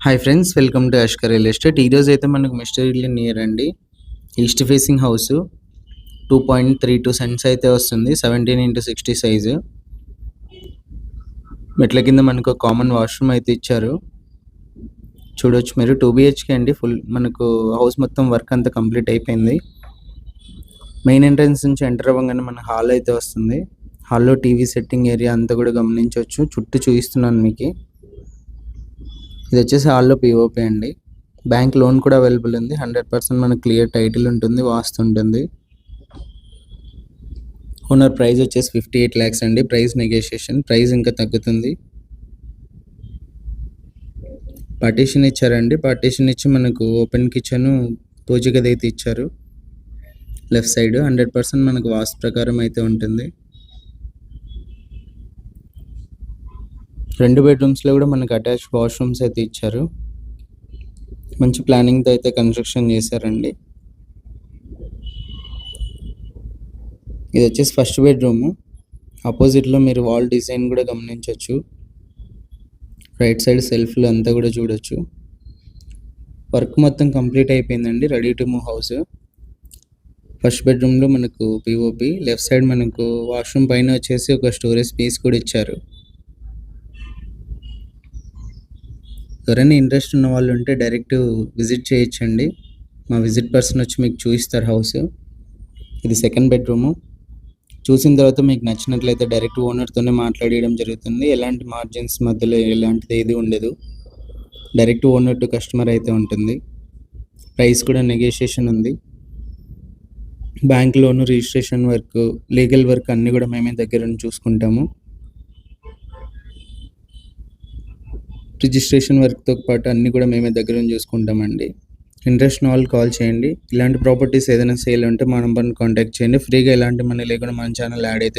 Hi friends, welcome to Ashkar real estate. ఈరోజు అయితే మనకు మిస్టర్ ఇల్లు నియర్ అండి. ఈస్ట్ ఫేసింగ్ హౌస్ 2.32 సెంట్స్ అయితే వస్తుంది. 17x60 size. మెట్ల కింద మనకు కామన్ వాష్రూమ్ అయితే ఇచ్చారు. చూడొచ్చు మీరు. 2 BHK అండి. ఫుల్ మనకు హౌస్ మొత్తం వర్క్ అంతా కంప్లీట్ అయిపోయింది. మెయిన్ ఎంట్రన్స్ నుంచి ఎంటర్ అవ్వగానే మన హాల్ అయితే వస్తుంది. హాల్లో టీవీ సెట్టింగ్ ఏరియా అంతా కూడా గమనించవచ్చు. చుట్టూ చూపిస్తున్నాను మీకు. ఇది వచ్చేసి హాల్లో పిఓపి అండి. బ్యాంక్ లోన్ కూడా అవైలబుల్ ఉంది. 100% మనకు క్లియర్ టైటిల్ ఉంటుంది, వాస్తు ఉంటుంది. ఓనర్ ప్రైస్ వచ్చేసి 58 lakhs అండి. ప్రైస్ నెగోషియేషన్, ప్రైస్ ఇంకా తగ్గుతుంది. పార్టీషన్ ఇచ్చారండి. పార్టీషన్ ఇచ్చి మనకు ఓపెన్ కిచెన్, పూజ గది అయితే ఇచ్చారు. లెఫ్ట్ సైడ్ 100% మనకు వాస్తు ప్రకారం అయితే ఉంటుంది. 2 బెడ్రూమ్స్లో కూడా మనకు అటాచ్ వాష్రూమ్స్ అయితే ఇచ్చారు. మంచి ప్లానింగ్తో అయితే కన్స్ట్రక్షన్ చేశారండి. ఇది వచ్చేసి ఫస్ట్ బెడ్రూము. ఆపోజిట్లో మీరు వాల్ డిజైన్ కూడా గమనించవచ్చు. రైట్ సైడ్ సెల్ఫ్లు అంతా కూడా చూడొచ్చు. వర్క్ మొత్తం కంప్లీట్ అయిపోయిందండి. Ready to move house. First బెడ్రూమ్లో మనకు పిఓపి, లెఫ్ట్ సైడ్ మనకు వాష్రూమ్ పైన వచ్చేసి ఒక స్టోరేజ్ స్పేస్ కూడా ఇచ్చారు. ఎవరైనా ఇంట్రెస్ట్ ఉన్న వాళ్ళు ఉంటే డైరెక్ట్ విజిట్ చేయొచ్చండి. మా విజిట్ పర్సన్ వచ్చి మీకు చూపిస్తారు హౌస్. ఇది సెకండ్ బెడ్రూము. చూసిన తర్వాత మీకు నచ్చినట్లయితే డైరెక్ట్ ఓనర్తోనే మాట్లాడడం జరుగుతుంది. ఎలాంటి మార్జిన్స్ మధ్యలో ఎలాంటిది ఏది ఉండదు. డైరెక్ట్ ఓనర్ టు కస్టమర్ అయితే ఉంటుంది. ప్రైస్ కూడా నెగోషియేషన్ ఉంది. Bank loan, registration work, legal work అన్నీ కూడా మేమే దగ్గర నుంచి చూసుకుంటాము. రిజిస్ట్రేషన్ వర్క్తో పాటు అన్నీ కూడా మేమే దగ్గర నుంచి చూసుకుంటామండి. ఇంట్రెస్ట్ ఉన్న వాళ్ళు కాల్ చేయండి. ఇలాంటి ప్రాపర్టీస్ ఏదైనా సేల్ ఉంటే మా నెంబర్ని కాంటాక్ట్ చేయండి. ఫ్రీగా ఎలాంటి మనీ లేకుండా మన ఛానల్ యాడ్ అయితే